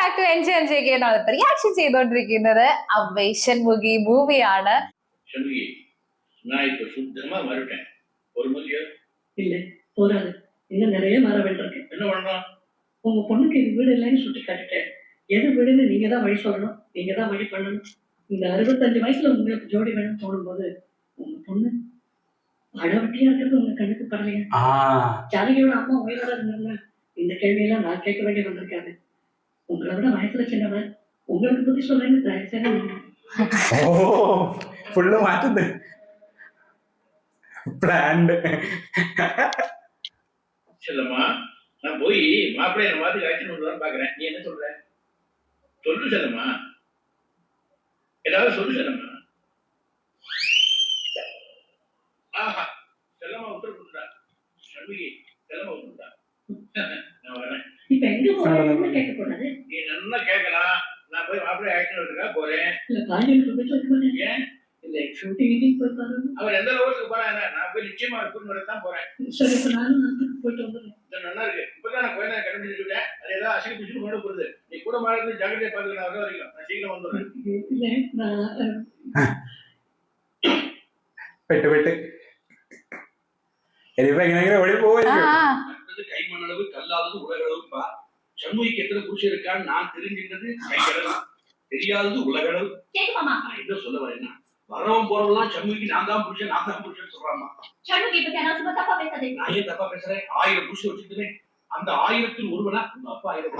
Back to enjoy enjoy എന്നാണ് ഇപ്പൊ reaction ചെയ്തോണ്ടിരിക്കുന്നത് അവൈഷൻ Mukhi മൂവിയാണ്. நான் இப்ப சுத்தமா மறுட்டேன். ஒரு முறையோ இல்ல போறாது. இன்னும் நிறைய மாற வேண்டியிருக்கு. என்ன பண்ணலாம்? உங்க பொண்ணுக்கு இது வீடு இல்லைன்னு சுட்டி காட்டிட்டேன். எது வீடுன்னு நீங்க தான் வழி சொல்லணும், நீங்க தான் வழி பண்ணணும். இந்த 65 வயசுல உங்களுக்கு ஜோடி வேணும்னு தோணும் போது உங்க பொண்ணு அழவட்டியா இருக்கிறது உங்க கண்ணுக்கு பரலையா? ஜானகியோட அம்மா உயிரோட இருந்தாங்க. இந்த கேள்வியெல்லாம் நான் கேட்க வேண்டி வந்திருக்காது. உங்களை விட வயசுல சின்னவன், உங்களுக்கு பத்தி சொல்றேன்னு தயவுசெய்து ഫുള്ള് മാറ്റുന്നു பிளான்டு. செல்லம்மா, நான் போய் மாப்பிள்ளை என்ன மாதிரி ஆக்ஷன் பண்ணுவான்னு பாக்குறேன். நீ என்ன சொல்ற? சொல்லு செல்லம்மா, ஏதாவது சொல்லு செல்லம்மா. ஆஹா, செல்லம்மா உத்தரவு கொடுத்துட்டா. சண்முகி செல்லம்மா உத்தரவுட்டா. நான் வரேன். இப்ப எங்க போறேன்னு கேட்க கூடாது. நீ நல்லா கேட்கலாம். நான் போய் மாப்பிள்ளை ஆக்ஷன் எடுத்துக்கா போறேன். இல்ல காலையில போயிட்டு வரேன். ஏன் இல்ல ஷூட்டிங் போய் பாருங்க. அவர் எந்த லோகத்துக்கு போறான்? நான் போய் நிச்சயமா இருக்குன்னு தான் போறேன். சரி, இப்ப நானும் போயிட்டு வந்துடுறேன். நல்லா இருக்கு. இப்பதான் நான் கோயிலை கண்டுபிடிச்சு விட்டேன். அது ஏதாவது அசைக்கு பிடிச்சு கொண்டு போகுது. நீ கூட மாதிரி ஜாக்கிரதையா பார்த்து நான் வர வரைக்கும் நான் சீக்கிரம் வந்துடுறேன். இல்ல நான் പെട്ട് പെട്ട് ഇനിയിപ്പോ എങ്ങനെയെങ്കിലും ഓടി പോവായിരിക്കും. கை மண்ணளவு கல்லாதது உலகளவுப்பா. சண்முகிக்கு எத்தனை புருஷன் இருக்கான்னு நான் தெரிஞ்சிருந்தது கைகளவு, தெரியாதது உலகளவு. நான் என்ன சொல்ல வரேன்னா, வரவன் போறவெல்லாம் சண்முகிக்கு நான் தான் புருஷன் சொல்றாமா. சண்முகி பத்தி அனாவசியமா தப்பா பேசாதே. நான் ஏன் தப்பா பேசுறேன்? 1000 புருஷன் வச்சுக்கிட்டே அந்த 1000ல் ஒருவனா உங்க அப்பா 1000.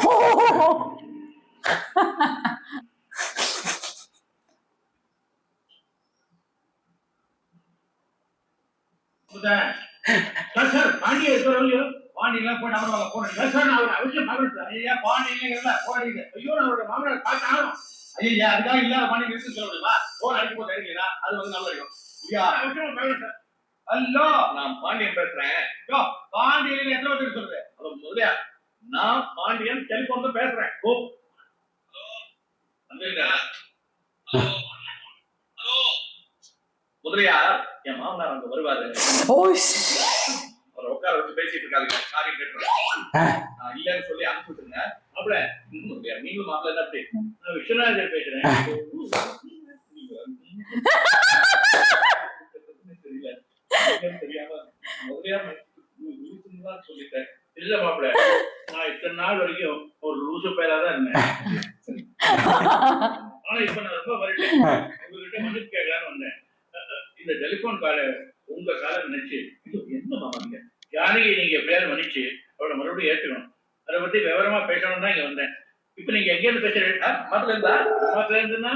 சார் பாண்டிய இருக்கிறவங்க பாண்டியெல்லாம் போய் நம்பர் போறேன் சார். நான் அவர் அவசியம் பார்க்கணும் சார். ஐயா பாண்டியங்க போறீங்க. ஐயோ நான் அவரோட மாமனார் பார்த்தாலும் ஐயா அதுக்காக இல்லாத பாண்டிய இருக்கு சொல்ல முடியுமா? போன் அடிக்க போது அடிக்கிறா அது வந்து நல்லா இருக்கும். ஐயா அவசியம் பார்க்கணும் சார். ஹலோ, நான் பாண்டியன் பேசுறேன். பாண்டியன் எத்தனை பேர் சொல்றது? அது முதலியா நான் பாண்டியன் டெலிபோன் தான் பேசுறேன். ஓ முதலியார் என் மாமனார் அங்க வருவாரு. அவர் உட்கார வச்சு பேசிட்டு இருக்காரு. காரியம் கேட்டுறேன். நான் இல்லன்னு சொல்லி அனுப்பிட்டுருங்க. மாப்பிள்ள முதலியார் நீங்களும் மாப்பிள்ள என்ன அப்படி? நான் விஸ்வநாதர் பேசுறேன். தெரியல தெரியாம முதலியார் சொல்லிட்டேன். இல்ல மாப்பிள்ள, நான் இத்தனை நாள் வரைக்கும் ஒரு லூசு பேரா தான் இருந்தேன். ஆனா இப்ப நான் ரொம்ப வரட்டேன். உங்ககிட்ட மன்னிப்பு கேட்கலான்னு வந்தேன். இந்த டெலிபோன் கால உங்க காலம் நினைச்சு என்ன மாமாங்க ஜானகி நீங்க எப்படியாவது மன்னிச்சு அவளை மறுபடியும் ஏற்றுக்கணும். அதை பத்தி விவரமா பேசணும் தான் இங்க வந்தேன். இப்ப நீங்க எங்க இருந்து பேசுறீங்க? மாத்துல இருந்துன்னா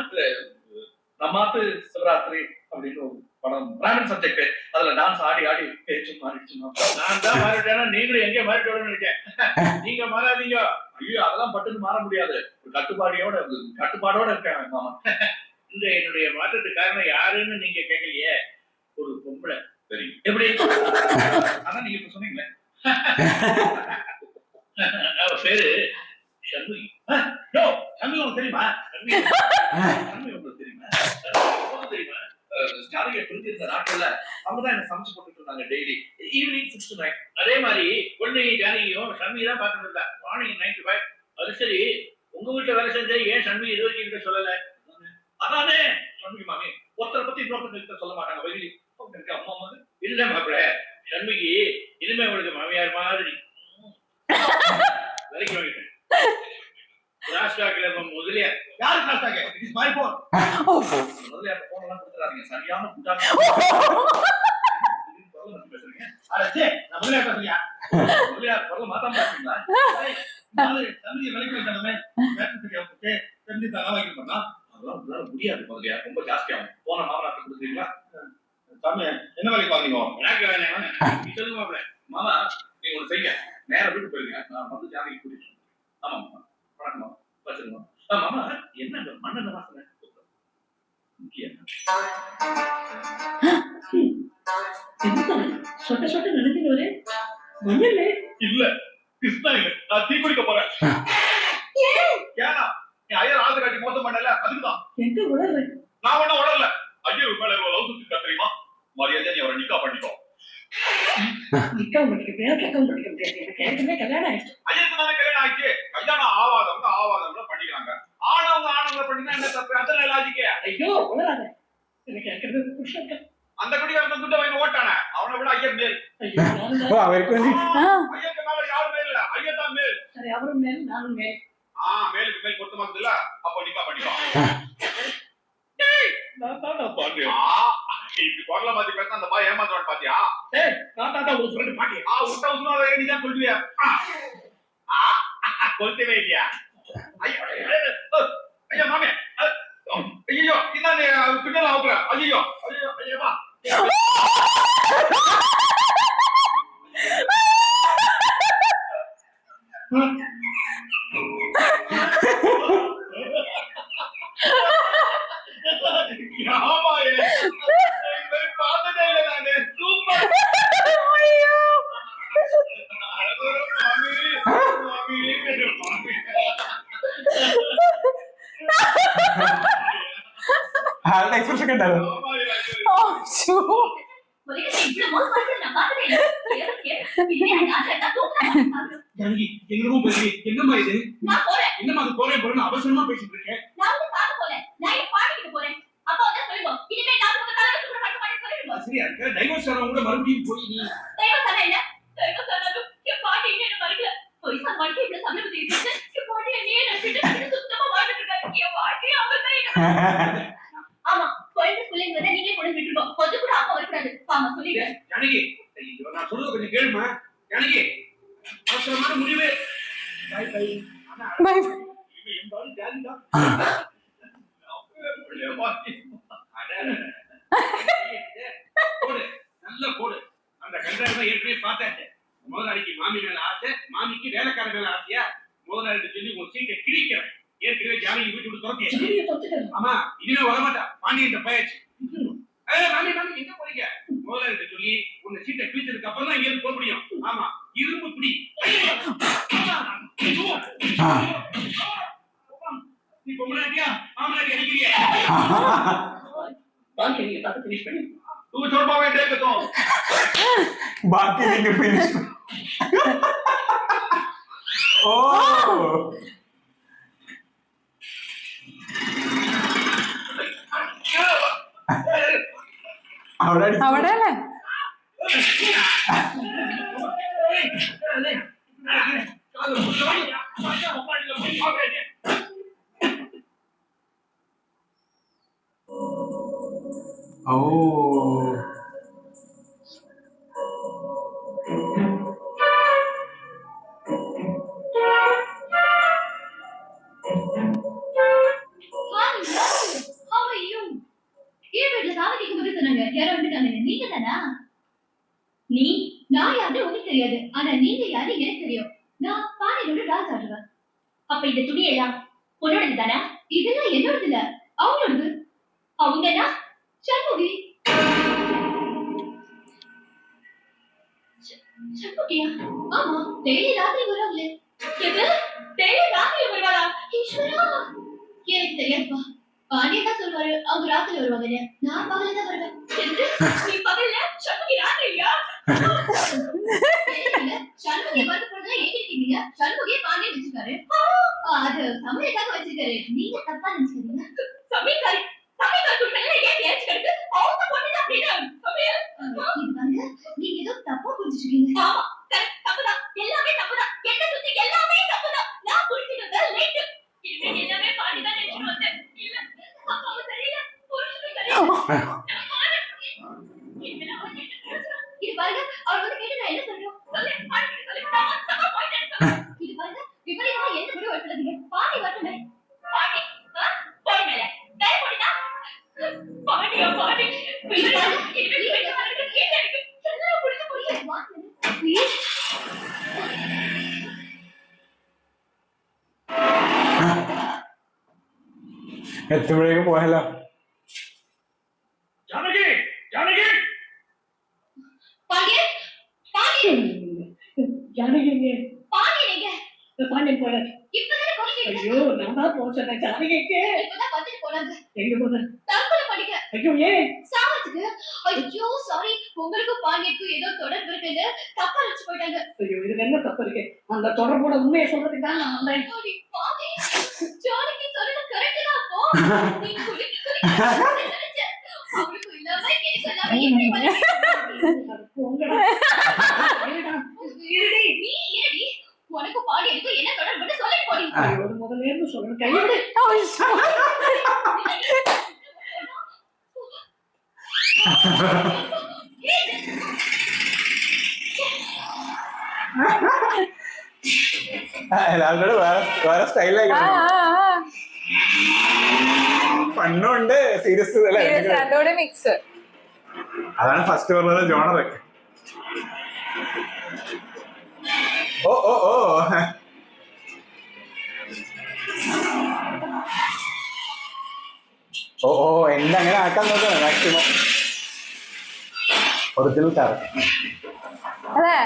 நம்மாத்து சிவராத்திரி அப்படின்னு ஒரு படம், பிராமன் சப்ஜெக்ட். அதுல டான்ஸ் ஆடி ஆடி பேச்சு மாறிடுச்சு. நான் தான் மாறிட்டேன்னா நீங்களும் எங்கே மாறிட்டோன்னு நினைச்சேன். நீங்க மாறாதீங்க. ஐயோ அதெல்லாம் பட்டுன்னு மாற முடியாது. ஒரு கட்டுப்பாடோட இருக்கேன் மாமா. இந்த என்னுடைய மாற்றத்துக்கு காரணம் யாருன்னு நீங்க கேட்கலையே, ஒரு பொம்பளை. சரி எப்படி? அதான் நீங்க இப்ப சொன்னீங்களே. அவ பேரு சண்முகி. சண்முகி உங்களுக்கு தெரியுமா? சண்முகி உங்களுக்கு தெரியுமா? தெரியுமா? ஜானகியை புரிஞ்சிருந்த நாட்கள்ல அவங்கதான் என்ன சமைச்சு போட்டுட்டு இருந்தாங்க டெய்லி ஈவினிங் 6 to 9. அதே மாதிரி பொண்ணு ஜானகியும் சண்முகி தான் பார்த்துட்டு இருந்தா மார்னிங் 9 to 5. அது சரி, உங்க வீட்டுல வேலை செஞ்ச ஏன் சண்முகி இது வரைக்கும் கிட்ட சொல்லல? அதானே சண்முகி மாமி ஒருத்தரை பத்தி இன்னொருத்தர் சொல்ல மாட்டாங்க. வெளியே அம்மா வந்து இல்ல மாப்பிள்ள, சண்முகி இனிமே உங்களுக்கு மாமியார் மாதிரி வேலைக்கு வாங்கிட்டேன். முதலியார் யாரு காஸ்டாக? It is my phone. Mudaliar phone எல்லாம் கொடுத்துறாதீங்க. சரியான புட்டாங்க பேசுறீங்க. அரசே நான் முதலியார் பேசுறியா? முதலியார் பொருள் மாத்தாம இருக்கீங்களா? சண்முகி வேலைக்கு வைக்கணுமே தெரிஞ்சு தகவல் வைக்கணும்னா அதெல்லாம் உங்களால முடியாது. முதலியார் ரொம்ப ஜாஸ்தியாகும். போன மாமனார் கொடுக்குறீங்களா? சாமி என்ன வேலைக்கு வாங்கினோ? எனக்கு வேணாம் சொல்லுங்க மாப்பிள்ள. மாமா நீங்க ஒண்ணு செய்ய, நேரம் வீட்டு போயிருங்க. நான் வந்து ஜானகி கூட்டிட்டு. ஆமா மாமா வணக்கம் வச்சிருங்க. மாமா என்ன மண்ணெண்ண வாசனை சொட்ட சொட்ட நடந்துட்டு வரேன். மண்ணல்ல இல்ல கிருஷ்ணா இல்ல, நான் தீ குடிக்க போறேன். ஐயர் ஆளு காட்டி மோசம் பண்ணல, அதுக்குதான். எங்க உடல நான் ஒன்னும் உடல. ஐயர் மேல லவ் சுத்தி தெரியுமா? மரியாதை நீ அவரை நிக்கா பண்ணிக்கோ. நிக்கா பண்ணிக்க முடியாது. எனக்கு ஏற்கனவே கல்யாணம் ஆயிடுச்சு. ஐயருக்கு தானே கல்யாணம் ஆயிடுச்சு. கல்யாணம் ஆவாதவங்க பண்ணி ஐயோ உளராத. எனக்கு ஏற்கனவே புருஷன் இருக்கான். அந்த குடிகாரன் துட்ட வாங்கி ஓட்டானே அவனை விட ஐயர் மேல். ஐயோ நானும் ഓ தான். അവർക്ക് വേണ്ടി ஐயருக்கு மேல யாரும் மேல் இல்ல ஐயர் தான் மேல். சரி அவரும் மேல் நானும் மேல். மேலுக்கு மேல் பொருத்தமா இருக்குதுல்ல அப்ப நிக்கா பண்ணிக்கோ. நான் தான் பாரு. இப்படி குரல மாத்தி பேசினா அந்த பாய் ஏமாத்துவான் பாத்தியா? ஏய் நான் தான் ஒரு ஃப்ரெண்ட் பாட்டி. உட்ட உசுமா நீ தான் சொல்லுவியா? கொல்த்தவே இல்லையா? ஐயா மாமே ஐயோ இதான் பின்னல ஆகுற. ஐயோ ஐயோ ஐயோ ആളുടെ എക്സ്പ്രഷൻ കണ്ടായിരുന്നു. உலகத்தை இவ்வளவு மோசமானது நான் பார்த்ததே இல்லை. இதே நான் செத்தா தூக்குறேன். ஜானகி எங்களுக்கும் போய் என்னம்மா இது? நான் போறேன். என்னம்மா அது போறேன் போறேன்னு அவசரமா பேசிட்டு இருக்கேன். நான் வந்து பார்க்க போறேன். நான் என் பாட்டிக்கு போறேன். அப்பா வந்து சொல்லுவோம். இனிமே நான் உங்க தலை வச்சு கூட கட்ட மாட்டேன்னு சொல்லிடுவோம். சரியா இருக்க டைவர்ஸ் ஆனவங்க கூட மறுபடியும் போய் நீ தெய்வம் தானே என்ன? தெய்வம் தானாலும் என் பாட்டி இன்னும் என்ன மறக்கல. போய் சமாளிக்க இவ்வளவு சமயம் தீர்த்து என் பாட்டி என்னையே நினைச்சிட்டு சுத்தமா வாழ்ந்துட்டு இருக்காங்க. என் பாட்டி அவங்க தான் என்ன. ஆமா குழந்தை பிள்ளைங்க வந்து நீங்களே கொண்டு விட்டுருக்கோம். கொஞ்சம் கூட அப்பா வரக்கூடாது. ஆமா சொல்லிடுறேன். ஜானகி நான் சொல்றது கொஞ்சம் கேளுமா. ஜானகி அவசரமான முடிவு. Bye bye. Bye. எம்பாலும் ஜாலிதா. போடு நல்ல போடு. அந்த கண்டாரமா ஏற்கனவே பார்த்தாச்சு. முதலாளிக்கு மாமி மேல ஆசை, மாமிக்கு வேலைக்கார மேல ஆசையா? முதலாளி சொல்லி உன் சீட்டை கிழிக்கிறேன். ஏற்கனவே ஜானகி வீட்டு விட்டு துரத்திய. சரியா தொட்டுட்டேன். ஆமா இனிமே வரமாட்டா. பாண்டியன் பயாச்சு. மாமி மாமி எங்க போறீங்க? முதலாளி சொல்லி உன்னை சீட்டை கிழிச்சதுக்கு அப்புறம் தான் இங்க போக முடியும். ஆமா இரும்பு பிடி. நீ பொம்மனாட்டியா மாமனாட்டி அடிக்கிறிய? பாக்கி நீங்க பார்த்து ஃபினிஷ் பண்ணி. तू छोड़ पावे देख तो ബാക്കി നിങ്ങൾ ഫിനിഷ്. ഓ അവിടെ അവിടെ അല്ലേ? ഓ How are you? ஏன் வீட்டுல சாமி கேட்கும்போது சொன்னாங்க யாரோ வந்துட்டாங்க. நீங்க தானா? நீ நான் யாரு உங்களுக்கு தெரியாது. ஆனா நீங்க யாரு எனக்கு தெரியும். நான் பானையோட டான்ஸ் ஆடுவேன். அப்ப இந்த துணியெல்லாம் உன்னோடது தானா? இதெல்லாம் என்னோடது இல்ல, அவங்களோடது. அவங்கன்னா சண்முகி. சண்முகியா? ஆமா டெய்லி ராத்திரி வருவாங்களே. எது டெய்லி ராத்திரி வருவாளா? ஈஸ்வரா எனக்கு தெரியாதுப்பா. பாண்டியன் தான் சொல்லுவாரு அவங்க ராத்திரி வருவாங்கன்னு. நான் பகல தான் வருவேன். எது நீ பகல்ல சண்முகி ராத்திரியா? சண்முகி வந்து போறதா ஏறிட்டீங்க. சண்முகி பாண்டியன் வச்சிருக்காரு. அது சமையலுக்காக வச்சிருக்காரு. நீங்க தப்பா நினைச்சுக்கிறீங்க. சமையல்காரி சமையல்காரி குடும்பல ஏன் ஏறிச்சிருக்கு? அவங்க பொண்ணு அப்படினா சமையல். இது வந்து நீங்க ஏதோ தப்பா புரிஞ்சுட்டீங்க. ஆமா கரெக்ட் தப்புதான். எல்லாமே தப்புதான். என்ன சுத்தி எல்லாமே தப்புதான். நான் புரிஞ்சுட்டது லேட். இனிமே எல்லாமே பாண்டி தான் நினைச்சிட்டு வந்தேன். இல்ல அப்பாவும் சரியில்லை, புருஷனும் சரியில்லை. இது பாருங்க அவர் வந்து கேட்டு நான் என்ன சொல்றோம் சொல்லு பாண்டி சொல்லு தப்பா போயிட்டேன். இது பாருங்க விபரீதமா என்ன முடிவு எடுத்துறீங்க? பாண்டி வரட்டுமே. பாண்டி போய் மேல டேய் போடிடா. பாண்டியா பாண்டி விபரீதம் இனிமே நீங்க சொல்றது கேட்டே இருக்கு. எல்லாம் புரிஞ்சு புரியுது. ப்ளீஸ் എത്തുമ്പോഴേക്കും പോയല്ലോ. ஜானகி ஜானகி பாண்டியன் பாண்டியன் ஜானகிங்க பாண்டியன் எங்க? பாண்டியன் போயாச்சு. இப்பதானே கோச்சிட்டு ஐயோ நான் தான் போக சொன்னேன். ஜானகிக்கு இப்பதான் வந்துட்டு போனாங்க. எங்க போன? தற்கொலை பண்ணிக்க ஐயோ ஏன்? சாவத்துக்கு. ஐயோ சாரி, உங்களுக்கும் பாண்டியனுக்கும் ஏதோ தொடர்பு இருக்குன்னு தப்பா நினைச்சு போயிட்டாங்க. ஐயோ இதுல என்ன தப்பு இருக்கு? அந்த தொடர்போட உண்மையை சொல்றதுக்கு தான் நான் வந்தேன். பாண்டி ஜானகி சொல்றது கரெக்ட் தான். அப்போ நீ குடிக்கிற அவளுக்கும் இல்லாம எனக்கு இல்லாம எப்படி போங்கடா. ஏடா, நீ ஏடி உனக்கு பாடி எனக்கு என்ன தொடர்புன்னு சொல்லிட்டு போடி. கையோட முதல்ல இருந்து சொல்லணும். கையோட എല്ലാവരുടെ വേറെ വേറെ സ്റ്റൈലായി ഫണ്ണുണ്ട് സീരിയസ് അല്ലേ? രണ്ടോടെ മിക്സ്. അതാണ് ഫസ്റ്റ് പറഞ്ഞത് ജോണർ. ഓ ഓ ഓ ഓ ഓ എന്നെ അങ്ങനെ ആക്കാൻ നോക്കണം മാക്സിമം. ഒറിജിനൽ കാർ അതെ.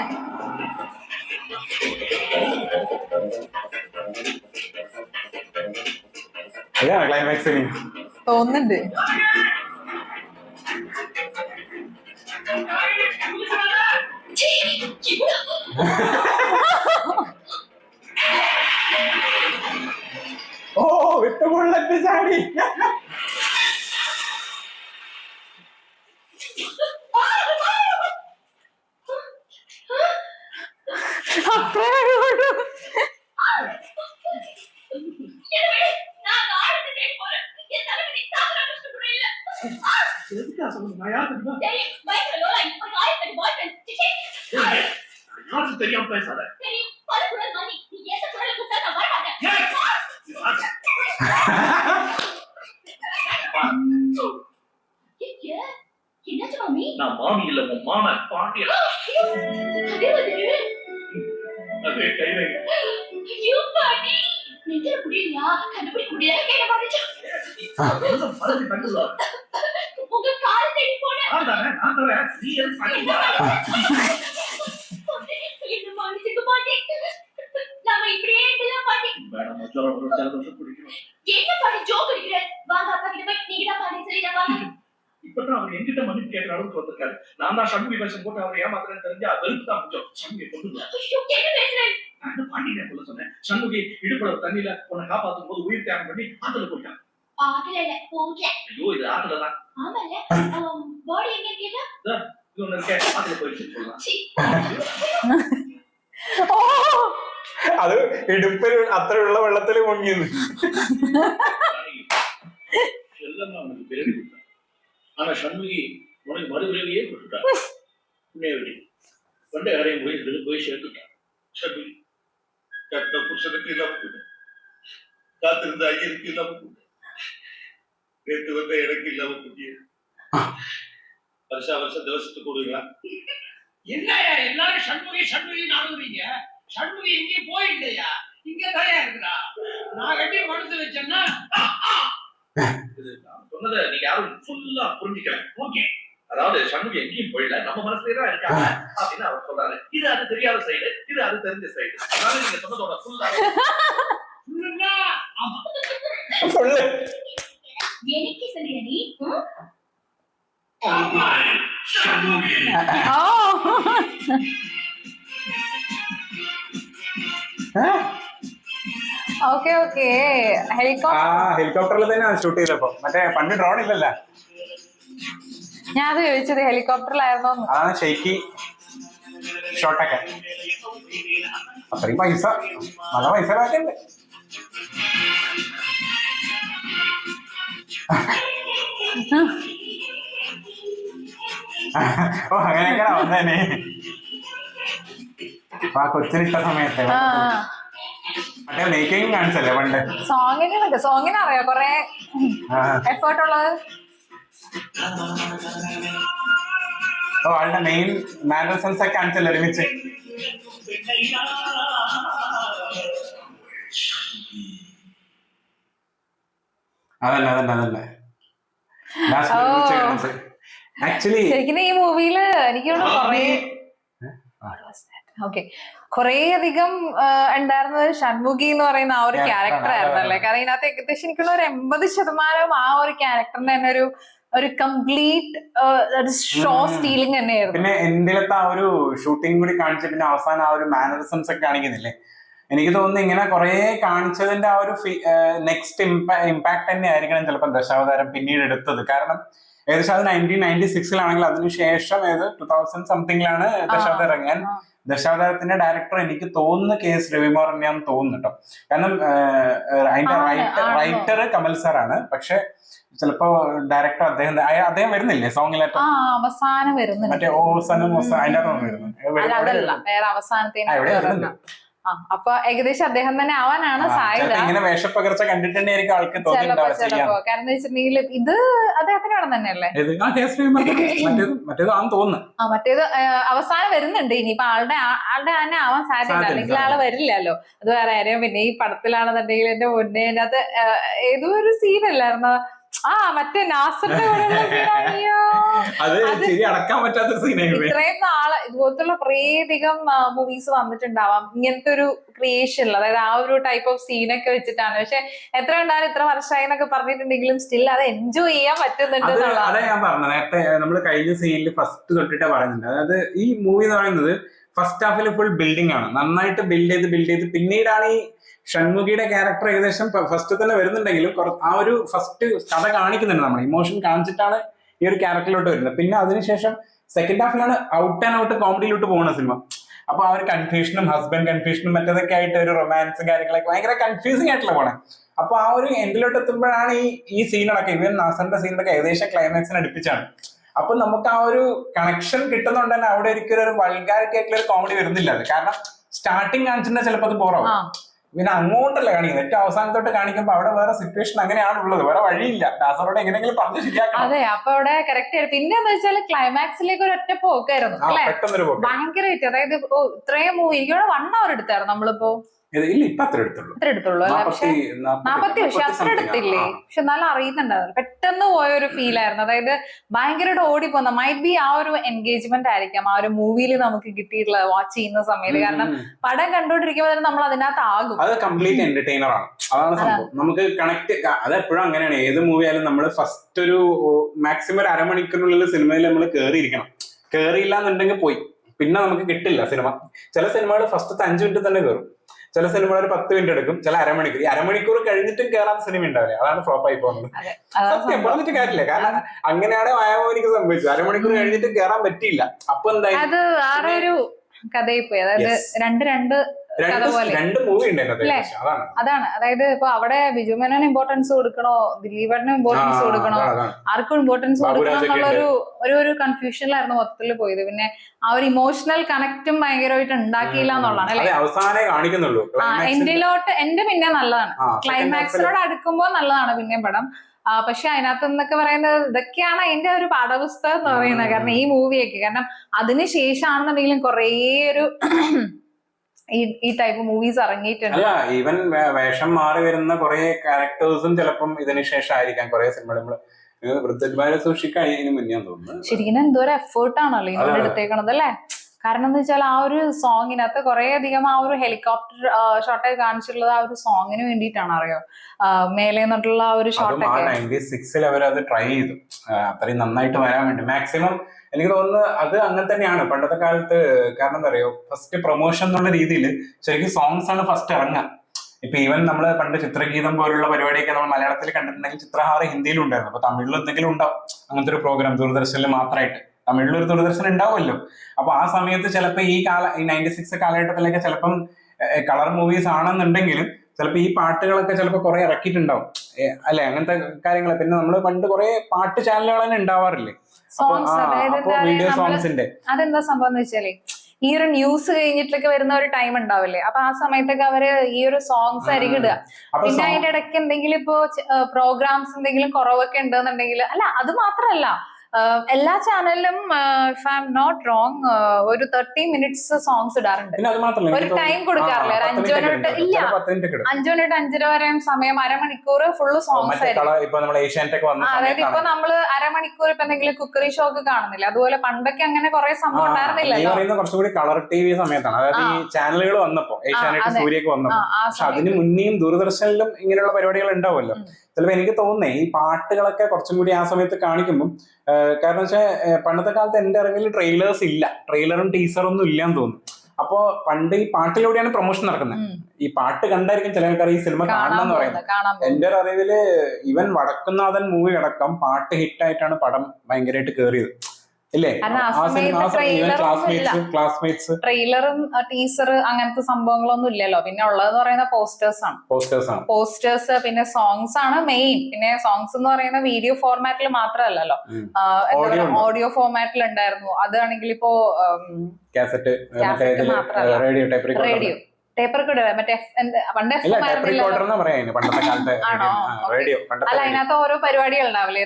അതാണ് ക്ലൈമാക്സ് തോന്നുന്നുണ്ട്. ഓ വിത്ത് ബുള്ളറ്റ് ചാടി. எதுக்கா சொல்லணும்? நான் யார் தெரியுமா? யாருக்கு தெரியாம பேசாத. என்னாச்சு மாமி? நான் மாமி இல்ல, உன் மாமன் பாண்டியா. அதே கை வைங்க. ஐயோ பாட்டி, நெஞ்சில குடியா? கண்டுபிடி குடியா? கேட்க மாட்டேன். மறுபடி பண்ணுவா. உங்க கால் தேடி போனேன். நான் தரேன். நீ எதுக்கு பாத்தீங்க? என்ன மன்னிச்சுக்க பாட்டி. நாம இப்படியே இருக்கலாம் பாட்டி. வேணாம், மச்சான் ஒரு ஜலதோஷம் குடிக்கணும். என்ன பாட்டி ஜோக் அடிக்கிற? வாங்க அப்பா கிட்ட போய் நீங்க தான் பாட்டி சரியா வாங்க. இப்பதான் அவர் என்கிட்ட மன்னிப்பு கேட்கிற அளவுக்கு வந்திருக்காரு. நான் தான் சண்முகி வேஷம் போட்டு அவரை ஏமாத்துறேன்னு தெரிஞ்சு வெறுப்பு தான் முடிச்சோம். சண்முகி கொண்டு ஐயோ என்ன பேசுறேன்? நான் என்ன பாண்டியனை சொல்ல சொன்னேன். சண்முகி இடுப்புல தண்ணியில உன்னை காப்பாத்தும் போது உயிர் தியாகம் பண்ணி ஆத்துல போயிட்டான். ஆத்துல இல்ல போகல. ஐயோ இது ஆத்துலதான். ஆமால பாடி எங்க கேட்டா? இது ஒண்ணு இருக்கே, ஆத்துல போயிடுச்சுன்னு சொல்லலாம். சீ. ഓ അത് ഇടുപ്പിൽ അത്രയുള്ള വെള്ളത്തിൽ മുങ്ങിയത്. செல்லம்மா அவனுக்கு பிறவி கொடுத்தான். ஆனா சண்முகி உனக்கு மறுபிறவியே கொடுத்துட்டான். புண்ணியவதி கொண்டை அடையும் போய் சேர்த்துட்டான். சண்முகி கட்ட புருஷனுக்கு இல்லாம போயிட்டான். காத்திருந்த ஐயருக்கு இல்லாம போயிட்டான். நேற்று வந்த எனக்கு இல்லாம போட்டிய. வருஷா வருஷம் திவசத்துக்கு கொடுக்கலாம். என்னையா எல்லாரும் சண்முகி சண்முகி நாடுறீங்க? சண்முகி எங்கேயும் போயிட்டலையா? இங்க தரையா இருக்கிறா. நான் கட்டி மனசு வச்சேன்னா நான் சொன்னதை நீங்க யாரும் ஃபுல்லா புரிஞ்சுக்கல. ஓகே, அதாவது சண்முகி எங்கேயும் போயிடல, நம்ம மனசுலயே தான் இருக்காங்க அப்படின்னு அவர் சொல்றாரு. இது அது தெரியாத சைடு, இது அது தெரிஞ்ச சைடு. அதனால நீங்க சொன்னதோட ஃபுல்லா சொல்லுங்க. சொல்லு. எனக்கு சொல்லியா நீ? Shanmughi okay okay. ആ ഹെലികോപ്റ്റർ ഹെലികോപ്റ്ററിൽ തന്നെയാണ് ഷൂട്ട് ചെയ്തപ്പോ. മറ്റേ പണ്ട് ഡ്രോൺ ഇല്ലല്ലോ. ഞാൻ അത് ചോദിച്ചത് ഹെലികോപ്റ്ററിലായിരുന്നോ? അതാണ് ഷെയ്ക്കി ഷോട്ടൊക്കെ. അത്രയും പൈസ, നല്ല പൈസ ബാക്കിയുണ്ട്. ഓ അങ്ങനെയൊക്കെയാണ് വന്നേനെ. ആ കൊച്ചിനിട്ട സമയത്ത് മറ്റേ മേക്കിംഗ് കാണിച്ചല്ലേ പണ്ട്. സോങ്ങിന് അറിയാം കൊറേ എഫേർട്ട് ഉള്ളത്. ഓ ആളുടെ മെയിൻ മാനറിസംസ് ഒക്കെ കാണിച്ചല്ലേ ഒരുമിച്ച്. അതല്ലേ ആക്ച്വലി ശരിക്കും ഈ മൂവിയില് എനിക്ക് കൊറേ കൊറേ അധികം ഉണ്ടായിരുന്നത് ഷൺമുഖി എന്ന് പറയുന്ന ആ ഒരു ക്യാരക്ടർ ആയിരുന്നല്ലേ. കാരണം ഇതിനകത്ത് ഏകദേശം എനിക്കുള്ള ഒരു 80% ആ ഒരു ക്യാരക്ടറിന്റെ തന്നെ ഒരു കംപ്ലീറ്റ് ഷോ സ്റ്റീലിംഗ് തന്നെയായിരുന്നു. പിന്നെ എന്തിലത്തെ ആ ഒരു ഷൂട്ടിംഗ് കൂടി കാണിച്ച് പിന്നെ അവസാനം ആ ഒരു മാനറിസംസ് ഒക്കെ കാണിക്കുന്നില്ലേ, എനിക്ക് തോന്നുന്നു ഇങ്ങനെ കുറെ കാണിച്ചതിന്റെ ആ ഒരു നെക്സ്റ്റ് ഇമ്പാക്ട് തന്നെ ആയിരിക്കണം ചിലപ്പോൾ ദശാവതാരം പിന്നീട് എടുത്തത്. കാരണം ഏകദേശം അത് 1996 അതിനുശേഷം 2000 സംതിങ്ങിലാണ് ദശാവതാരം ഇറങ്ങിയാൽ. ദശാവതാരത്തിന്റെ ഡയറക്ടർ എനിക്ക് തോന്നുന്നു KS രവികുമാർ തന്നെയാണെന്ന് തോന്നുന്നു കേട്ടോ. കാരണം അതിന്റെ റൈറ്റർ കമൽ സാറാണ്. പക്ഷെ ചിലപ്പോ ഡയറക്ടർ അദ്ദേഹം വരുന്നില്ലേ സോങ്ങിലായിട്ട് അവസാനം വരുന്നുണ്ട്, മറ്റേ ഓസനും അതിന്റെ വരുന്നു. വേറെ അവസാനത്തെ. അപ്പൊ ഏകദേശം അദ്ദേഹം തന്നെ ആവാനാണ് സാധ്യത. ഇങ്ങനെ വേഷപ്പകർച്ച കണ്ടിട്ടുണ്ടായിരിക്കും ആൾക്ക് ചിലപ്പോ. കാരണം വെച്ചിട്ടുണ്ടെങ്കിൽ ഇത് അദ്ദേഹത്തിനാണ് തന്നെയല്ലേ മറ്റേത് അവസാനം വരുന്നുണ്ട്. ഇനിയിപ്പൊ ആളുടെ തന്നെ ആവാൻ സാധ്യത, അല്ലെങ്കിൽ ആള് വരില്ലല്ലോ. അത് വേറെ ആരെയും. പിന്നെ ഈ പടത്തിലാണെന്നുണ്ടെങ്കിൽ എന്റെ മുന്നേ അതിനകത്ത് ഏതോ ഒരു സീനല്ലായിരുന്നോ, മറ്റേ നാസറിന്റെ ഇത്രയും നാളെ ഇതുപോലത്തുള്ള കുറേയധികം മൂവീസ് വന്നിട്ടുണ്ടാവാം ഇങ്ങനത്തെ ഒരു ക്രിയേഷനിൽ, അതായത് ആ ഒരു ടൈപ്പ് ഓഫ് സീനൊക്കെ വെച്ചിട്ടാണ്. പക്ഷെ എത്ര ഉണ്ടായാലും ഇത്ര വർഷമായി എന്നൊക്കെ പറഞ്ഞിട്ടുണ്ടെങ്കിലും സ്റ്റിൽ അത് എൻജോയ് ചെയ്യാൻ പറ്റുന്നുണ്ട്. അതാ ഞാൻ പറഞ്ഞത് നേരത്തെ നമ്മള് കഴിഞ്ഞ സീനിൽ ഫസ്റ്റ് തൊട്ടിട്ട് പറയുന്നുണ്ട്. അതായത് ഈ മൂവി എന്ന് പറയുന്നത് ഫസ്റ്റ് ഹാഫിൽ ഫുൾ ബിൽഡിംഗ് ആണ്, നന്നായിട്ട് ബിൽഡ് ചെയ്ത് പിന്നീടാണ് ഈ ഷൺമുഖിയുടെ ക്യാരക്ടർ ഏകദേശം ഫസ്റ്റ് തന്നെ വരുന്നുണ്ടെങ്കിലും ആ ഒരു ഫസ്റ്റ് കഥ കാണിക്കുന്നുണ്ട്, നമ്മൾ ഇമോഷൻ കാണിച്ചിട്ടാണ് ഈ ഒരു ക്യാരക്ടറിലോട്ട് വരുന്നത്. പിന്നെ അതിനുശേഷം സെക്കൻഡ് ഹാഫിലാണ് ഔട്ട് ആൻഡ് ഔട്ട് കോമഡിയിലോട്ട് പോകുന്ന സിനിമ. അപ്പൊ ആ ഒരു കൺഫ്യൂഷനും ഹസ്ബൻഡ് കൺഫ്യൂഷനും മറ്റേതൊക്കെ ആയിട്ട് ഒരു റൊമാൻസും കാര്യങ്ങളൊക്കെ ഭയങ്കര കൺഫ്യൂസിംഗ് ആയിട്ടുള്ള പോണേ. അപ്പൊ ആ ഒരു എൻഡിലോട്ട് എത്തുമ്പോഴാണ് ഈ സീനുകളൊക്കെ ഇവൻ നാസറിന്റെ സീനൊക്കെ ഏകദേശം ക്ലൈമാക്സിന് അടുപ്പിച്ചാണ്. അപ്പൊ നമുക്ക് ആ ഒരു കണക്ഷൻ കിട്ടുന്നതുകൊണ്ട് തന്നെ അവിടെ ഒരിക്കലും ഒരു വൾഗാരിറ്റി ആയിട്ടുള്ള ഒരു കോമഡി വരുന്നില്ല. അത് കാരണം സ്റ്റാർട്ടിങ് കാണിച്ചിട്ടുണ്ടെങ്കിൽ ചിലപ്പോൾ അത് ബോറാവും. പിന്നെ അങ്ങോട്ടല്ല കാണിക്കുന്നത്, ഏറ്റവും അവസാനത്തോട്ട് കാണിക്കുമ്പോ അവിടെ വേറെ സിറ്റുവേഷൻ അങ്ങനെയാണ് ഉള്ളത്, വേറെ വഴിയില്ല. ദാസറോട് എങ്ങനെയെങ്കിലും പറഞ്ഞു ശരിയാക്കണം. അതെ, അപ്പൊ അവിടെ കറക്റ്റ് ആയിരുന്നു. പിന്നെ എന്താ വെച്ചാൽ ക്ലൈമാക്സിലേക്ക് ഒരു ഒറ്റ പോക്കായിരുന്നു അല്ലെ, ഭയങ്കരമായിട്ട്. അതായത് ഇത്രയും മൂവി എനിക്കവിടെ 1 hour എടുത്തായിരുന്നു നമ്മളിപ്പോ. ഇല്ല, ഇപ്പൊ അത്ര എടുത്തുള്ളൂ. പക്ഷെ 40 പക്ഷെ അത്ര എടുത്തില്ലേ. പക്ഷെ നല്ല അറിയുന്നുണ്ടായിരുന്നു, പെട്ടെന്ന് പോയൊരു ഫീൽ ആയിരുന്നു. അതായത് ഭയങ്കരമായിട്ട് ഓടിപ്പോന്ന മൈറ്റ് ബി ആ ഒരു എൻഗേജ്മെന്റ് ആയിരിക്കാം ആ ഒരു മൂവിയിൽ നമുക്ക് കിട്ടിയിട്ടുള്ളത് വാച്ച് ചെയ്യുന്ന സമയത്ത്. കാരണം പടം കണ്ടോണ്ടിരിക്കുമ്പോൾ തന്നെ നമ്മൾ അതിനകത്ത് ആകും. അത് കംപ്ലീറ്റ് എന്റർടൈനർ ആണ്, അതാണ് സംഭവം. നമുക്ക് കണക്ട്, അത് എപ്പോഴും അങ്ങനെയാണ്. ഏത് മൂവി ആയാലും നമ്മൾ ഫസ്റ്റ് ഒരു മാക്സിമം 1/2 മണിക്കൂറിനുള്ളിൽ സിനിമയിൽ നമ്മൾ കയറിയിരിക്കണം. കയറിയില്ല എന്നുണ്ടെങ്കിൽ പോയി, പിന്നെ നമുക്ക് കിട്ടില്ല സിനിമ. ചില സിനിമകൾ ഫസ്റ്റത്തെ 5 മിനിറ്റ് തന്നെ കയറും, ചില സിനിമകൾ ഒരു 10 മിനിറ്റ് എടുക്കും, ചില 1/2 മണിക്കൂർ. 1/2 മണിക്കൂർ കഴിഞ്ഞിട്ടും കയറാത്ത സിനിമ ഉണ്ടാവില്ല, അതാണ് ഫ്ലോപ്പ് ആയി പോകുന്നത്. സത്യം പറഞ്ഞിട്ട് കാര്യമില്ല, കാരണം അങ്ങനെയാണ് വായമോനിക്ക് സംഭവിച്ചത്. 1/2 മണിക്കൂർ കഴിഞ്ഞിട്ട് കയറാൻ പറ്റിയില്ല. അപ്പൊ എന്തായാലും അത് വേറെ ഒരു കഥയിൽ പോയി. അതായത് രണ്ട് മൂവി ഉണ്ട് അതാണ്. അതായത് ഇപ്പൊ അവിടെ ബിജു മേനോന് ഇമ്പോർട്ടൻസ് കൊടുക്കണോ, ദിലീപേട്ടനും ഇമ്പോർട്ടൻസ് കൊടുക്കണോ, ആർക്കും ഇമ്പോർട്ടൻസ് കൊടുക്കണോ എന്നുള്ള ഒരു കൺഫ്യൂഷനിലായിരുന്നു മൊത്തത്തിൽ പോയത്. പിന്നെ ആ ഒരു ഇമോഷണൽ കണക്റ്റും ഭയങ്കരമായിട്ട് ഉണ്ടാക്കിയില്ല എന്നുള്ളതാണ് അല്ലെ. എന്റെ പിന്നെ നല്ലതാണ്, ക്ലൈമാക്സിനോട് അടുക്കുമ്പോ നല്ലതാണ് പിന്നെയും പടം. പക്ഷെ അതിനകത്ത് എന്നൊക്കെ പറയുന്നത് ഇതൊക്കെയാണ് അതിന്റെ ഒരു പാഠപുസ്തകം എന്ന് പറയുന്നത്. കാരണം ഈ മൂവിയൊക്കെ, കാരണം അതിനുശേഷമാണെന്നുണ്ടെങ്കിലും കുറേ ഒരു ഈ ടൈപ്പ് മൂവീസ് ഇറങ്ങിയിട്ടുണ്ട്. അല്ല, ഈവൻ വേഷം മാറി വരുന്ന കുറെ ക്യാരക്ടേഴ്സും ചിലപ്പം ഇതിന് ശേഷം ആയിരിക്കാം കുറെ സിനിമ നമ്മള് വൃദ്ധന്മാരെ സൂക്ഷിക്കാൻ മുന്നേ തോന്നുന്നു. ശരിക്കും എന്തോരം എഫേർട്ടാണല്ലോ ഇതിനോട് എടുത്തേക്കണത് അല്ലെ. കാരണം എന്താ വെച്ചാൽ ആ ഒരു സോങ്ങിനകത്ത് കുറെ അധികം ആ ഒരു ഹെലികോപ്റ്റർ ഷോട്ടൊക്കെ കാണിച്ചിട്ടുള്ളത് ആ ഒരു സോങ്ങിന് വേണ്ടിയിട്ടാണ്, അറിയോ, മേലെ നിന്നിട്ടുള്ള ആ ഒരു ഷോട്ടൊക്കെ 96 അവരത് ട്രൈ ചെയ്തു അത്രയും നന്നായിട്ട് വരാൻ വേണ്ടി. മാക്സിമം എനിക്ക് തോന്നുന്നു അത് അങ്ങനെ തന്നെയാണ് പണ്ടത്തെ കാലത്ത്. കാരണം എന്താ പറയുക, ഫസ്റ്റ് പ്രൊമോഷൻ എന്നുള്ള രീതിയിൽ ശരിക്കും സോങ്സ് ആണ് ഫസ്റ്റ് ഇറങ്ങുക. ഇപ്പൊ ഈവൻ നമ്മള് പണ്ട് ചിത്രഗീതം പോലുള്ള പരിപാടിയൊക്കെ നമ്മൾ മലയാളത്തിൽ കണ്ടിട്ടുണ്ടെങ്കിൽ ചിത്രഹാരം ഹിന്ദിയിലും ഉണ്ടായിരുന്നു. അപ്പൊ തമിഴിലും എന്തെങ്കിലും ഉണ്ടാവും അങ്ങനത്തെ ഒരു പ്രോഗ്രാം, ദൂരദർശനിൽ മാത്രമായിട്ട്. തമിഴിലൊരു ദൂരദർശൻ ഉണ്ടാവുമല്ലോ. അപ്പൊ ആ സമയത്ത് ചിലപ്പോൾ ഈ 96 കാലഘട്ടത്തിലൊക്കെ ചിലപ്പം കളർ മൂവീസ് ആണെന്നുണ്ടെങ്കിലും ചിലപ്പോൾ ഈ പാട്ടുകളൊക്കെ ചിലപ്പോൾ കുറെ ഇറക്കിയിട്ടുണ്ടാവും അല്ലെ, അങ്ങനത്തെ കാര്യങ്ങൾ. പിന്നെ നമ്മൾ പണ്ട് കുറെ പാട്ട് ചാനലുകൾ തന്നെ ഉണ്ടാവാറില്ലേ, വീഡിയോ സോങ്സിന്റെ. അതെന്താ സംഭവം എന്ന് വെച്ചാല് ഈ ഒരു ന്യൂസ് കഴിഞ്ഞിട്ടൊക്കെ വരുന്ന ഒരു ടൈം ഉണ്ടാവില്ലേ, അപ്പൊ ആ സമയത്തൊക്കെ അവര് ഈ ഒരു സോങ്സ് ആയിരിക്കും ഇടുക. പിന്നെ അതിന്റെ ഇടയ്ക്ക് എന്തെങ്കിലും ഇപ്പോ പ്രോഗ്രാംസ് എന്തെങ്കിലും കുറവൊക്കെ ഉണ്ടെന്നുണ്ടെങ്കിൽ, അല്ല അത് മാത്രല്ല എല്ലാ ചാനലിലും if I'm not wrong ഒരു 30 minutes സോങ്സ് ഇടാറുണ്ട്. ഒരു ടൈം കൊടുക്കാറില്ല, 5 മിനിറ്റ് ഇല്ല, 5 മിനിറ്റ് 5:30 വരെ സമയം, 1/2 മണിക്കൂർ ഫുള്ള് സോങ്സ് ആയിരിക്കും. അതായത് ഇപ്പൊ നമ്മള് 1/2 മണിക്കൂർ ഇപ്പൊ എന്തെങ്കിലും കുക്കറി ഷോ ഒക്കെ കാണുന്നില്ല, അതുപോലെ പണ്ടൊക്കെ അങ്ങനെ കുറെ സംഭവം ഉണ്ടായിരുന്നില്ലല്ലോ. കുറച്ചുകൂടി കളർ ടിവി സമയത്താണ്, അതായത് ഈ ചാനലുകൾ വന്നപ്പോ, ഏഷ്യാനെറ്റ്, സൂര്യക്ക് വന്നപ്പോ. പക്ഷെ അതിന് മുന്നേയും ദൂരദർശനിലും ഇങ്ങനെയുള്ള പരിപാടികൾ ഉണ്ടാവുമല്ലോ. ചിലപ്പോ എനിക്ക് തോന്നുന്നേ ഈ പാട്ടുകളൊക്കെ കുറച്ചും കൂടി ആ സമയത്ത് കാണിക്കുമ്പോൾ, കാരണം വെച്ചാൽ പണ്ടത്തെ കാലത്ത് എന്റെ ഇറങ്ങിൽ ട്രെയിലേഴ്സ് ഇല്ല, ട്രെയിലറും ടീസറും ഒന്നും ഇല്ലാന്ന് തോന്നുന്നു. അപ്പോ പണ്ട് ഈ പാട്ടിലൂടെയാണ് പ്രൊമോഷൻ നടക്കുന്നത്. ഈ പാട്ട് കണ്ടായിരിക്കും ചില ആൾക്കാർ ഈ സിനിമ കാണണം എന്ന് പറയുന്നത്. എന്റെ ഒരു അറിവില് ഇവൻ വടക്കുന്നാഥൻ മൂവി അടക്കം പാട്ട് ഹിറ്റായിട്ടാണ് പടം ഭയങ്കരമായിട്ട് കേറിയത് ഇല്ലേ? ക്ലാസ്മേറ്റ്സ് ട്രെയിലറും ടീസർ അങ്ങനത്തെ സംഭവങ്ങളൊന്നും ഇല്ലല്ലോ. പിന്നെ ഉള്ളതെന്ന് പറയുന്ന പോസ്റ്റേഴ്സ് പിന്നെ സോങ്സ് ആണ് മെയിൻ. പിന്നെ സോങ്സ് എന്ന് പറയുന്ന വീഡിയോ ഫോർമാറ്റിൽ മാത്രമല്ലല്ലോ, ഓഡിയോ ഫോർമാറ്റിൽ ഉണ്ടായിരുന്നു. അതാണെങ്കിൽ ഇപ്പോ റേഡിയോ ടേപ്പ് റെക്കോർഡർ മറ്റേ പണ്ട് അല്ല, അതിനകത്ത് ഓരോ പരിപാടികൾ ഉണ്ടാവില്ലേ,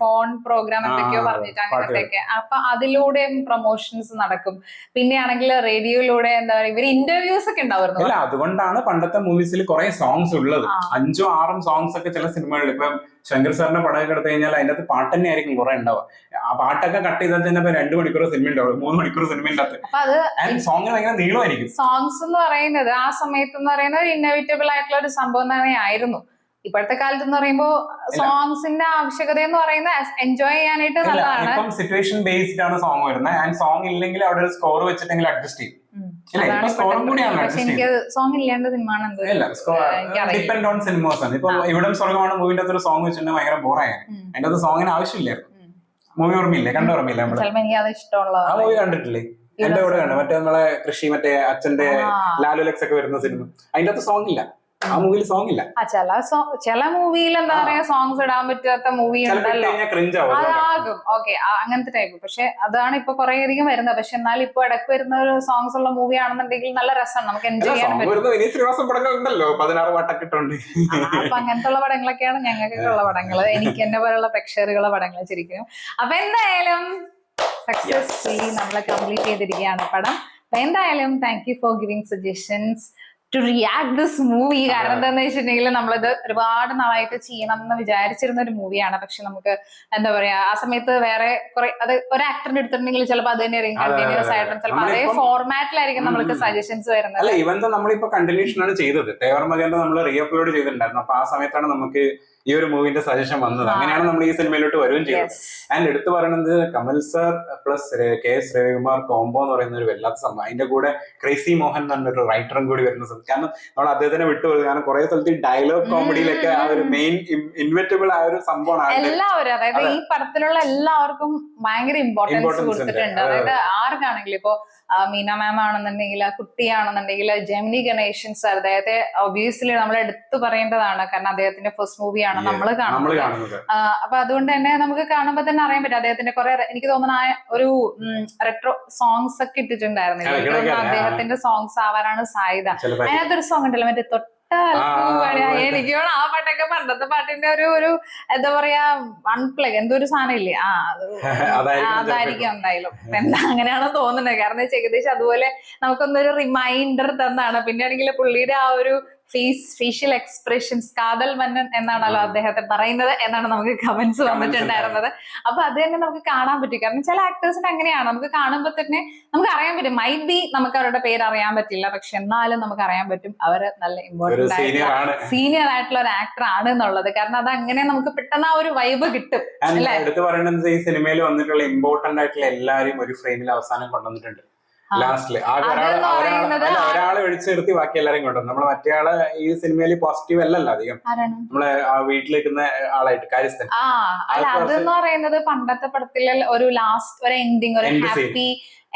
ഫോൺ പ്രോഗ്രാം എന്തൊക്കെയോ പറഞ്ഞിട്ട് അങ്ങനത്തെയൊക്കെ. അപ്പൊ അതിലൂടെയും പ്രൊമോഷൻസ് നടക്കും. പിന്നെയാണെങ്കിൽ റേഡിയോയിലൂടെ എന്താ പറയുക, ഇവര് ഇന്റർവ്യൂസ് ഒക്കെ ഉണ്ടാവുന്നു. അതുകൊണ്ടാണ് പണ്ടത്തെ മൂവീസിൽ കുറെ സോങ്സ് ഉള്ളത്. 5 or 6 സോങ്സ് ഒക്കെ ചില സിനിമകളിൽ. ഇപ്പം ശങ്കർ സാറിന്റെ പടമൊക്കെ എടുത്തു കഴിഞ്ഞാൽ അതിന്റെ അകത്ത് പാട്ട് തന്നെ ആയിരിക്കും കുറെ ഉണ്ടാവുക. ആ പാട്ടൊക്കെ കട്ട് ചെയ്താൽ തന്നെ 2 മണിക്കൂർ സിനിമ ഉണ്ടാവും, 3 മണിക്കൂർ സിനിമയുടെ അകത്ത്. സോങ് ഭയങ്കര നീളമായിരിക്കും. സോങ്സ് എന്ന് പറയുന്നത് ആ സമയത്ത് എന്ന് പറയുന്നത് ഒരു ഇന്നോവേറ്റബിൾ ആയിട്ടുള്ള ഒരു സംഭവം തന്നെ ആയിരുന്നു. ഇപ്പോഴത്തെ കാലത്ത് എന്ന് പറയുമ്പോൾ സോങ്സിന്റെ ആവശ്യകത എന്ന് പറയുന്നത് എൻജോയ് ചെയ്യാനായിട്ട് നല്ലതാണ്. ഇപ്പം സിറ്റുവേഷൻ ബേസ്ഡ് ആണ് സോങ് വരുന്നത്. ആൻഡ് സോങ് ഇല്ലെങ്കിൽ അവിടെ ഒരു സ്കോർ വെച്ചിട്ടെങ്കിൽ അഡ്ജസ്റ്റ് ചെയ്യും. പക്ഷെ എനിക്ക് സോങ് ഇല്ലാണ്ട് സിനിമ ഡിപ്പെൻഡ് ഓൺ സിനിമാസ് ആണ്. ഇപ്പൊ ഇവിടെ സ്വർഗമാണ് മൂവിന്റെ അകത്ത് ഒരു സോങ് വെച്ചിട്ടുണ്ടെങ്കിൽ ഭയങ്കര ബോറായാണ്. അതിന്റെ അകത്ത് സോങ്ങിന് ആവശ്യമില്ലായിരുന്നു. മൂവി ഓർമ്മയില്ലേ? കണ്ടോർമ്മയില്ല? ഇഷ്ടമുള്ള ആ മൂവി കണ്ടിട്ടില്ലേ? എന്റെ കൂടെ കണ്ടു. മറ്റേ നമ്മളെ കൃഷി മറ്റേ അച്ഛന്റെ ലാലുലക്സ് ഒക്കെ വരുന്ന സിനിമ, അതിന്റെ അകത്ത് സോങ് ഇല്ല. ആ മൂവിയിൽ സോങ് ഇല്ല. ചില മൂവിയിൽ എന്താ പറയാ സോങ്സ് ഇടാൻ പറ്റാത്ത മൂവി ഉണ്ടല്ലോ, അതാകും ഓക്കെ അങ്ങനത്തെ ടൈപ്പ്. പക്ഷെ അതാണ് ഇപ്പൊ കുറെ അധികം വരുന്നത്. പക്ഷെ എന്നാലും ഇപ്പൊ ഇടയ്ക്ക് വരുന്ന ഒരു സോങ്സ് ഉള്ള മൂവി ആണെന്നുണ്ടെങ്കിൽ നല്ല രസമാണ്, നമുക്ക് എൻജോയ് ചെയ്യാൻ പറ്റും. അപ്പൊ അങ്ങനത്തെ ഉള്ള പടങ്ങളൊക്കെയാണ് ഞങ്ങൾക്കൊക്കെ ഉള്ള പടങ്ങള്, എനിക്ക് എന്നെ പോലുള്ള പ്രേക്ഷകരുള്ള പടങ്ങൾ ശരിക്കും. അപ്പൊ എന്തായാലും സക്സസ്ഫുള്ളി നമ്മളെ കംപ്ലീറ്റ് ചെയ്തിരിക്കുകയാണ് പടം. അപ്പൊ എന്തായാലും thank you for giving suggestions to react this movie. കാരണം എന്താന്ന് വെച്ചിട്ടുണ്ടെങ്കിൽ നമ്മളിത് ഒരുപാട് നാളായിട്ട് ചെയ്യണം എന്ന് വിചാരിച്ചിരുന്ന ഒരു മൂവിയാണ്. പക്ഷെ നമുക്ക് എന്താ പറയാ ആ സമയത്ത് വേറെ കുറെ അത് ഒരു ആക്ടറിന്റെ എടുത്തിട്ടുണ്ടെങ്കിൽ ചിലപ്പോൾ അത് തന്നെ കണ്ടിന്യൂസ് ആയിട്ടും ചിലപ്പോൾ അതേ ഫോർമാറ്റിലായിരിക്കും നമ്മൾക്ക് സജഷൻസ് വരുന്നത്. അല്ല, ഇവൻ നമ്മളിപ്പോ കണ്ടിന്യൂഷൻ ആണ് ചെയ്തത്. തേവർ മകന്റെ നമ്മൾ റീ അപ്ലോഡ് ചെയ്തിട്ടുണ്ടായിരുന്നു. അപ്പൊ ആ സമയത്താണ് നമുക്ക് ഈ ഒരു മൂവിന്റെ സജഷൻ വന്നത്. അങ്ങനെയാണ് നമ്മൾ ഈ സിനിമയിലോട്ട് വരികയും ചെയ്തത്. ആൻഡ് എടുത്തു പറയുന്നത് Kamal sir plus KS Ravikumar combo എന്ന് പറയുന്ന ഒരു വല്ലാത്ത സംഭവം. അതിന്റെ കൂടെ ക്രേസി മോഹൻ എന്ന് പറഞ്ഞൊരു റൈറ്ററും കൂടി വരുന്ന സംഭവം. കാരണം നമ്മൾ അദ്ദേഹത്തിനെ വിട്ടുപോകും. കാരണം കുറെ സ്ഥലത്ത് ഈ ഡയലോഗ് കോമഡിയിലൊക്കെ ആ ഒരു മെയിൻ ഇൻവെറ്റബിൾ ആ ഒരു സംഭവമാണ്. എല്ലാവരും അതായത് ഈ പടത്തിലുള്ള എല്ലാവർക്കും ഭയങ്കര ഇമ്പോർട്ടൻസ് കൊടുത്തിട്ടുണ്ട്. അതായത് ആർക്കാണെങ്കിലും ഇപ്പോ മീന മാം ആണെന്നുണ്ടെങ്കിൽ, കുട്ടിയാണെന്നുണ്ടെങ്കിൽ, ജെമിനി ഗണേശൻ സാർ, അദ്ദേഹത്തെ ഒബിയസ്ലി നമ്മൾ എടുത്തു പറയേണ്ടതാണ്. കാരണം അദ്ദേഹത്തിന്റെ ഫസ്റ്റ് മൂവിയാണ് നമ്മൾ കാണുന്നത്. അപ്പൊ അതുകൊണ്ട് തന്നെ നമുക്ക് കാണുമ്പോൾ തന്നെ അറിയാൻ പറ്റും അദ്ദേഹത്തിന്റെ കുറെ, എനിക്ക് തോന്നുന്ന ഒരു റെട്രോ സോങ്സ് ഒക്കെ ഇട്ടിട്ടുണ്ടായിരുന്നു. എനിക്ക് തോന്നുന്നു അദ്ദേഹത്തിന്റെ സോങ്സ് ആവാനാണ് സാധ്യത. അതിനകത്തൊരു സോങ് ഉണ്ടല്ലോ മറ്റേ എനിക്ക് ആ പാട്ടൊക്കെ പണ്ടത്തെ പാട്ടിന്റെ ഒരു എന്താ പറയാ അൺപ്ലഗ് എന്തോ ഒരു സാധനം ഇല്ലേ, അതായിരിക്കും എന്തായാലും. എന്താ അങ്ങനെയാണോ തോന്നുന്നത്. കാരണം ഏകദേശം അതുപോലെ നമുക്കൊന്നൊരു റിമൈൻഡർ തന്നാണ്. പിന്നെ ആണെങ്കിൽ പുള്ളിയുടെ ആ ഒരു ഫേഷ്യൽ എക്സ്പ്രഷൻസ്, കാതൽ മന്നൻ എന്നാണല്ലോ അദ്ദേഹത്തെ പറയുന്നത് എന്നാണ് നമുക്ക് കമന്റ്സ് വന്നിട്ടുണ്ടായിരുന്നത്. അപ്പൊ അത് തന്നെ നമുക്ക് കാണാൻ പറ്റും. കാരണം ചില ആക്ടേഴ്സിന് അങ്ങനെയാണ്, നമുക്ക് കാണുമ്പോൾ തന്നെ നമുക്ക് അറിയാൻ പറ്റും. മൈറ്റ് ബി നമുക്ക് അവരുടെ പേര് അറിയാൻ പറ്റില്ല, പക്ഷെ എന്നാലും നമുക്ക് അറിയാൻ പറ്റും അവര് നല്ല ഇമ്പോർട്ടന്റ് ആയിട്ടുള്ള സീനിയർ ആയിട്ടുള്ള ഒരു ആക്ടർ ആണ് എന്നുള്ളത്. കാരണം അത് അങ്ങനെ നമുക്ക് പെട്ടെന്ന് ആ ഒരു വൈബ് കിട്ടും. എടുത്തു പറയുന്നത് ഈ സിനിമയിൽ വന്നിട്ടുള്ള ഇമ്പോർട്ടന്റ് ആയിട്ടുള്ള എല്ലാരും ഒരു ഫ്രെയിമിൽ അവസാനം കൊണ്ടുവന്നിട്ടുണ്ട്. ലാസ്റ്റില് ഒരാളെ ഒഴിച്ചു നിർത്തി ബാക്കി എല്ലാരും കൊണ്ടുവന്നു. നമ്മള് മറ്റേ ആള് ഈ സിനിമയിൽ പോസിറ്റീവ് അല്ലല്ലോ അധികം. നമ്മളെ ആ വീട്ടിലിരിക്കുന്ന ആളായിട്ട് കാര്യസ്ഥൻ. അതെന്ന് പറയുന്നത് പണ്ടത്തെ പടത്തിലെ ഒരു ലാസ്റ്റ് ഒരു എൻഡിങ്, ഒരു ഹാപ്പി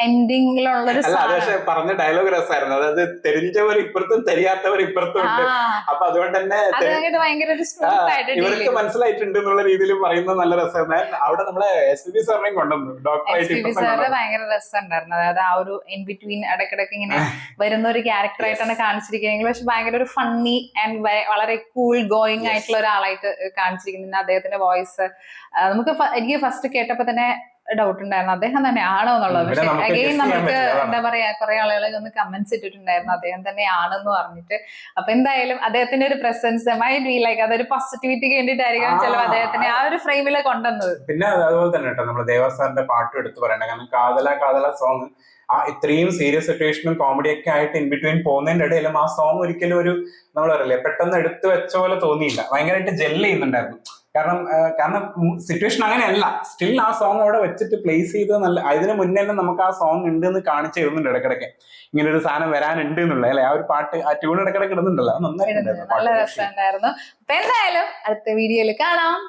എൻഡിങ്ങിലുള്ളൊരു പക്ഷെ പറഞ്ഞ ഡയലോഗ് രസമായിരുന്നു. അതായത് തെരിഞ്ഞവർ ഇപ്പുറത്തും തെരിയാത്തവർ ഇപ്പുറത്തും ഉണ്ട്. അപ്പൊ അതുകൊണ്ട് തന്നെ ഇവർക്ക് മനസ്സിലായിട്ടുണ്ട് എന്നുള്ള രീതിയിൽ പറയുന്നത് നല്ല രസമായിരുന്നു. അവിടെ നമ്മളെ SPB സാറിനെയും കൊണ്ടുവന്നു. ഭയങ്കര രസമുണ്ടായിരുന്നു. അതായത് ആ ഒരു ഇൻ ബിറ്റ്വീൻ ഇടയ്ക്കിടയ്ക്ക് ഇങ്ങനെ വരുന്ന ഒരു ക്യാരക്ടർ ആയിട്ടാണ് കാണിച്ചിരിക്കുന്നത്. പക്ഷെ ഭയങ്കര ഒരു ഫണ്ണി ആൻഡ് വളരെ കൂൾ ഗോയിങ് ആയിട്ടുള്ള ഒരാളായിട്ട് കാണിച്ചിരിക്കുന്നത്. അദ്ദേഹത്തിന്റെ വോയിസ് എനിക്ക് ഫസ്റ്റ് കേട്ടപ്പോ തന്നെ ഡൗട്ട് ഉണ്ടായിരുന്നു അദ്ദേഹം തന്നെ ആണോ എന്നുള്ളത്. പക്ഷെ അഗെയിൻ നമുക്ക് എന്താ പറയാ കുറെ ആളുകൾ ഒന്ന് കമന്റ്സ് ഇട്ടിട്ടുണ്ടായിരുന്നു അദ്ദേഹം തന്നെ ആണെന്ന് പറഞ്ഞിട്ട്. അപ്പൊ എന്തായാലും അദ്ദേഹത്തിന്റെ ഒരു പ്രസൻസ് മൈറ്റ് ബി ലൈക്ക് അതൊരു പോസിറ്റിവിറ്റിക്ക് വേണ്ടിയിട്ടായിരിക്കും ചിലപ്പോൾ അദ്ദേഹത്തിനെ ആ ഒരു ഫ്രെയിമിൽ കൊണ്ടുവന്നത്. പിന്നെ അതുപോലെ തന്നെ കേട്ടോ നമ്മള് ദേവസാറിന്റെ പാട്ട് എടുത്തു പറയണ്ട. കാരണം കാതല സോങ് ആ ഇത്രയും സീരിയസ് സിറ്റുവേഷനും കോമഡിയൊക്കെ ആയിട്ട് ഇൻ ബിറ്റ്വീൻ പോകുന്നതിന്റെ ഇടയിലും ആ സോങ് ഒരിക്കലും ഒരു നമ്മൾ പറയില്ലേ പെട്ടെന്ന് എടുത്തു വെച്ച പോലെ തോന്നിയില്ല. ഭയങ്കരമായിട്ട് ജെല്ല് ചെയ്യുന്നുണ്ടായിരുന്നു. കാരണം സിറ്റുവേഷൻ അങ്ങനെയല്ല. സ്റ്റിൽ ആ സോങ് അവിടെ വെച്ചിട്ട് പ്ലേസ് ചെയ്ത് നല്ല, അതിന് മുന്നേ തന്നെ നമുക്ക് ആ സോങ് ഉണ്ട് എന്ന് കാണിച്ചു തരുന്നുണ്ട് ഇടയ്ക്കിടയ്ക്ക്, ഇങ്ങനെ ഒരു സാധനം വരാനുണ്ട് എന്നുള്ളത് അല്ലെ. ആ ഒരു പാട്ട്, ആ ട്യൂൺ ഇടയ്ക്കിടയ്ക്ക് ഇടുന്നുണ്ടല്ലോ, അത് നന്നായിട്ടുണ്ടായിരുന്നു. നല്ല രസമുണ്ടായിരുന്നു. അപ്പൊ എന്തായാലും അടുത്ത വീഡിയോയിൽ കാണാം.